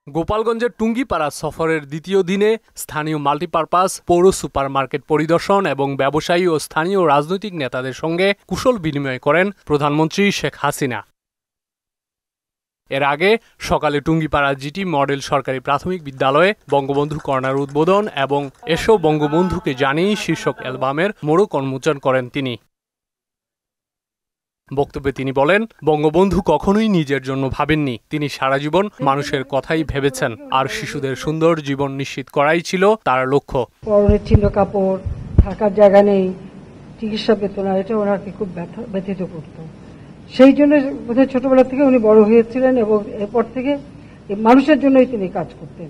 গোপালগঞ্জের টুঙ্গিপাড়া সফরের দ্বিতীয় দিনে স্থানীয় মাল্টিপারপাস পৌর সুপার মার্কেট পরিদর্শন এবং ব্যবসায়ী ও স্থানীয় রাজনৈতিক নেতাদের সঙ্গে কুশল বিনিময় করেন প্রধানমন্ত্রী শেখ হাসিনা। এর আগে সকালে টুঙ্গিপাড়া জিটি মডেল সরকারি প্রাথমিক বিদ্যালয়ে বঙ্গবন্ধু কর্নার উদ্বোধন এবং এসো বঙ্গবন্ধুকে জানি শীর্ষক অ্যালবামের মোড়ক উন্মোচন করেন তিনি। বক্তব্যে তিনি বলেন, বঙ্গবন্ধু কখনোই নিজের জন্য ভাবেননি, তিনি সারা জীবন মানুষের কথাই ভেবেছেন, আর শিশুদের সুন্দর জীবন নিশ্চিত করাই ছিল তার লক্ষ্য। পরনের ছিন্ন কাপড়, থাকার জায়গা নেই, চিকিৎসা পেত না, এটা ওনাকে খুব ব্যথিত করত। সেই জন্য বোধহয় ছোটবেলা থেকে উনি বড় হয়েছিলেন এবং এরপর থেকে মানুষের জন্যই তিনি কাজ করতেন।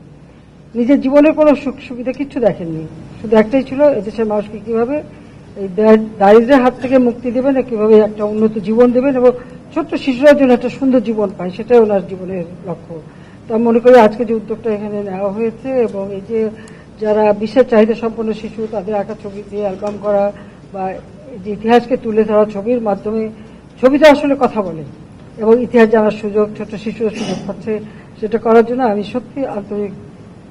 নিজের জীবনের কোনো সুখ সুবিধা কিছু দেখেননি, শুধু একটাই ছিল এদেশের মানুষকে কিভাবে এই দারিদ্র্যের হাত থেকে মুক্তি দেবেন, কিভাবে একটা উন্নত জীবন দেবেন এবং ছোট্ট শিশুরা জন্য একটা সুন্দর জীবন পায়, সেটাই ওনার জীবনের লক্ষ্য। তা মনে করি আজকে যে উদ্যোগটা এখানে নেওয়া হয়েছে এবং এই যে যারা বিশেষ চাহিদা সম্পন্ন শিশু তাদের আঁকা ছবি দিয়ে অ্যালবাম করা বা যে ইতিহাসকে তুলে ধরা ছবির মাধ্যমে, ছবিটা আসলে কথা বলে এবং ইতিহাস জানার সুযোগ ছোট শিশুরা সুযোগ পাচ্ছে, সেটা করার জন্য আমি সত্যি আন্তরিক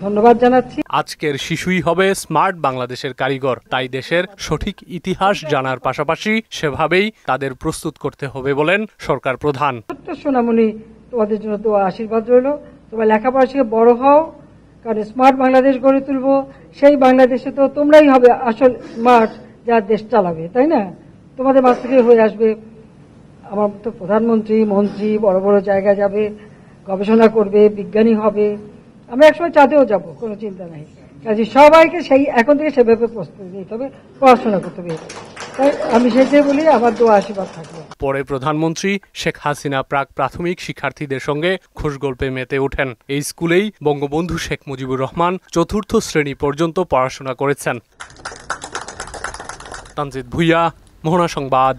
ধন্যবাদ জানাচ্ছি। আজকের শিশুই হবে স্মার্ট বাংলাদেশের কারিগর, তাই দেশের সঠিক ইতিহাস জানার পাশাপাশি সেভাবেই তাদের প্রস্তুত করতে হবে বলেন সরকার প্রধান। সোনামণি, তোমাদের জন্য তো আশীর্বাদ রইল, তোমার লেখাপড়া শিখে বড় হও, কারণ স্মার্ট বাংলাদেশ গড়ে তুলবো। সেই বাংলাদেশে তো তোমরাই হবে আসল স্মার্ট, যা দেশ চালাবে, তাই না? তোমাদের মাঝ থেকে হয়ে আসবে আমার তো প্রধানমন্ত্রী, মন্ত্রী, বড় বড় জায়গায় যাবে, গবেষণা করবে, বিজ্ঞানী হবে। আমরা একসময় চাঁদেও যাব, কোনো চিন্তা নাই। কাজে সবাইকে সেই এখন থেকে সেভাবে প্রস্তুতি নিতে হবে, পড়াশোনা করতে হবে। তাই আমি সেটাই বলি, আমার দোয়া আশীর্বাদ থাকবে। পরে প্রধানমন্ত্রী শেখ হাসিনা প্রাথমিক শিক্ষার্থীদের সঙ্গে খোশগল্পে মেতে ওঠেন। এই স্কুলেই বঙ্গবন্ধু শেখ মুজিবুর রহমান ৪র্থ শ্রেণী পর্যন্ত পড়াশোনা করেছেন। তানজিদ ভুইয়া, মোহনা সংবাদ।